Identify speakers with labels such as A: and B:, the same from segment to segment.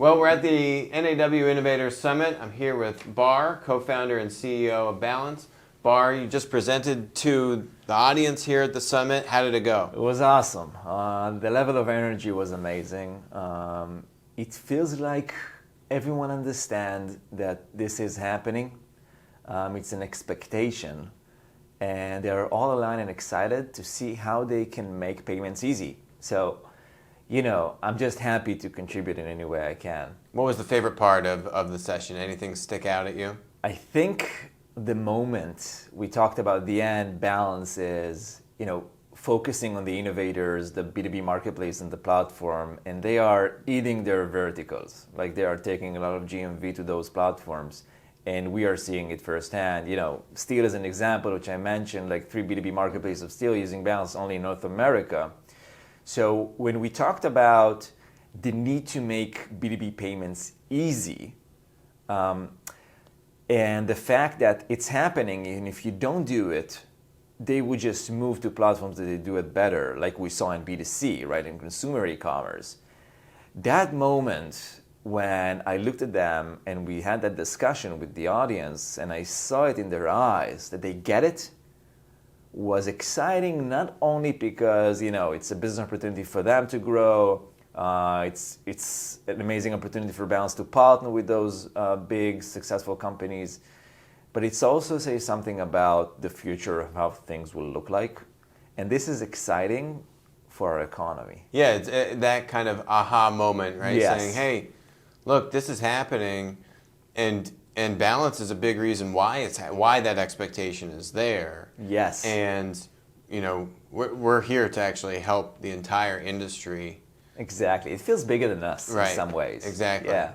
A: Well, we're at the NAW Innovators Summit. I'm here with Bar, co-founder and CEO of Balance. Bar, you just presented to the audience here at the summit. How did it go?
B: It was awesome. The level of energy was amazing. It feels like everyone understands that this is happening. It's an expectation. And they're all aligned and excited to see how they can make payments easy. So, I'm just happy to contribute in any way I can.
A: What was the favorite part of the session? Anything stick out at you?
B: I think the moment we talked about the end, Balance is, focusing on the innovators, the B2B marketplace and the platform, and they are eating their verticals. Like they are taking a lot of GMV to those platforms. And we are seeing it firsthand. Steel is an example, which I mentioned, like 3 B2B marketplaces of steel using Balance only in North America. So when we talked about the need to make B2B payments easy, and the fact that it's happening, and if you don't do it, they would just move to platforms that they do it better, like we saw in B2C, right, in consumer e-commerce. That moment when I looked at them and we had that discussion with the audience and I saw it in their eyes that they get it, was exciting, not only because it's a business opportunity for them to grow, it's an amazing opportunity for Balance to partner with those big successful companies, but it's also says something about the future of how things will look like, and this is exciting for our economy.
A: Yeah, it's that kind of aha moment, right?
B: Yes.
A: Saying, hey, look, this is happening, and Balance is a big reason why why that expectation is there.
B: Yes.
A: And we're here to actually help the entire industry.
B: Exactly. It feels bigger than us in some ways.
A: Exactly.
B: Yeah.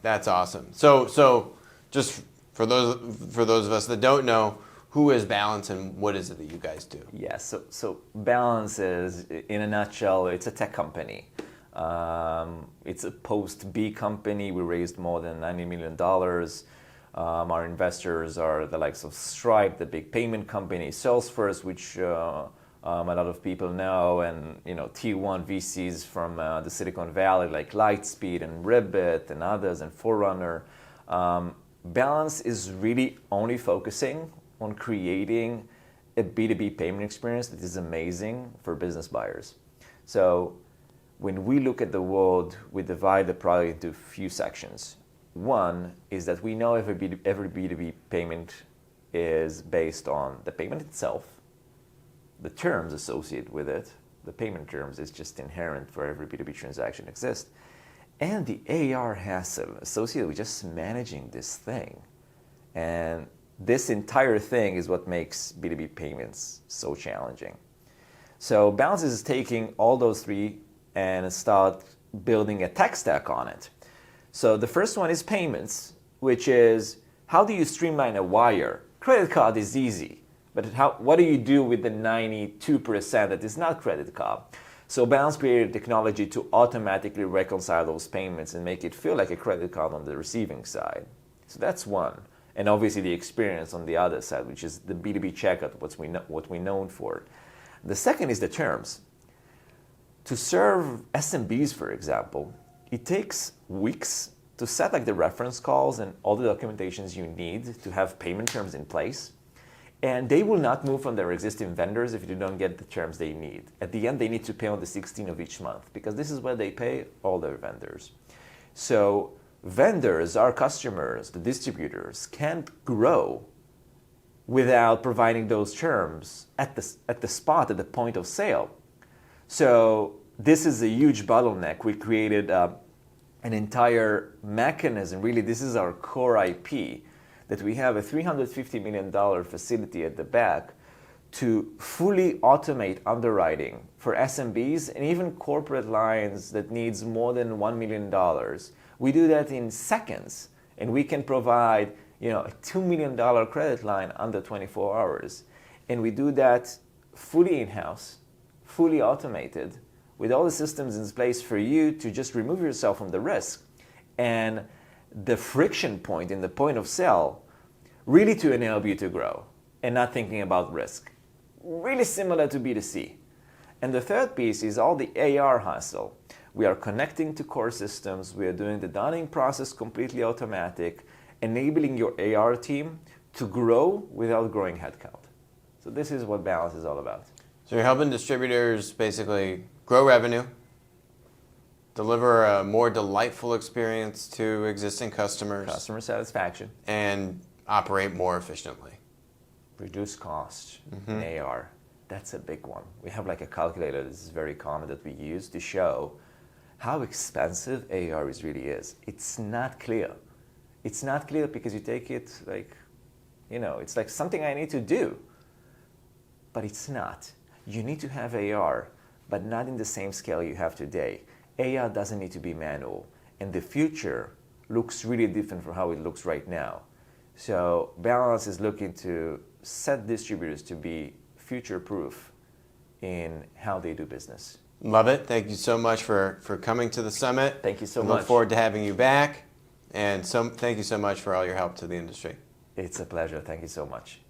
A: That's awesome. So just for those of us that don't know, who is Balance and what is it that you guys do?
B: Yes. So Balance is, in a nutshell, it's a tech company. It's a post-B company. We raised more than $90 million. Our investors are the likes of Stripe, the big payment company, Salesforce, which a lot of people know, and T1 VCs from the Silicon Valley like Lightspeed and Ribbit and others, and Forerunner. Balance is really only focusing on creating a B2B payment experience that is amazing for business buyers. So when we look at the world, we divide the product into a few sections. One is that we know every B2B payment is based on the payment itself, the terms associated with it. The payment terms is just inherent for every B2B transaction exist, and the AR hassle associated with just managing this thing. And this entire thing is what makes B2B payments so challenging. So Balance is taking all those three and start building a tech stack on it. So the first one is payments, which is how do you streamline a wire? Credit card is easy, but what do you do with the 92% that is not credit card? So Balance created technology to automatically reconcile those payments and make it feel like a credit card on the receiving side. So that's one. And obviously the experience on the other side, which is the B2B checkout, what we're known for. The second is the terms. To serve SMBs, for example, it takes weeks to set the reference calls and all the documentations you need to have payment terms in place. And they will not move from their existing vendors if you don't get the terms they need. At the end, they need to pay on the 16th of each month because this is where they pay all their vendors. So vendors, our customers, the distributors, can't grow without providing those terms at the spot, at the point of sale. So this is a huge bottleneck. We created an entire mechanism. Really, this is our core IP, that we have a $350 million facility at the back to fully automate underwriting for SMBs and even corporate lines that needs more than $1 million. We do that in seconds, and we can provide a $2 million credit line under 24 hours. And we do that fully in-house, fully automated, with all the systems in place for you to just remove yourself from the risk. And the friction point in the point of sale really to enable you to grow and not thinking about risk. Really similar to B2C. And the third piece is all the AR hustle, We are connecting to core systems. We are doing the dunning process completely automatic, enabling your AR team to grow without growing headcount. So this is what Balance is all about.
A: So you're helping distributors basically grow revenue, deliver a more delightful experience to existing customers,
B: Customer satisfaction.
A: and operate more efficiently.
B: Reduce costs in AR. That's a big one. We have like a calculator, this is very common, that we use to show how expensive AR really is. It's not clear. It's not clear because you take it like, it's like something I need to do. But it's not. You need to have AR, but not in the same scale you have today. AR doesn't need to be manual. And the future looks really different from how it looks right now. So Balance is looking to set distributors to be future-proof in how they do business.
A: Love it. Thank you so much for coming to the summit.
B: Thank you so
A: We
B: much.
A: Look forward to having you back. And thank you so much for all your help to the industry.
B: It's a pleasure. Thank you so much.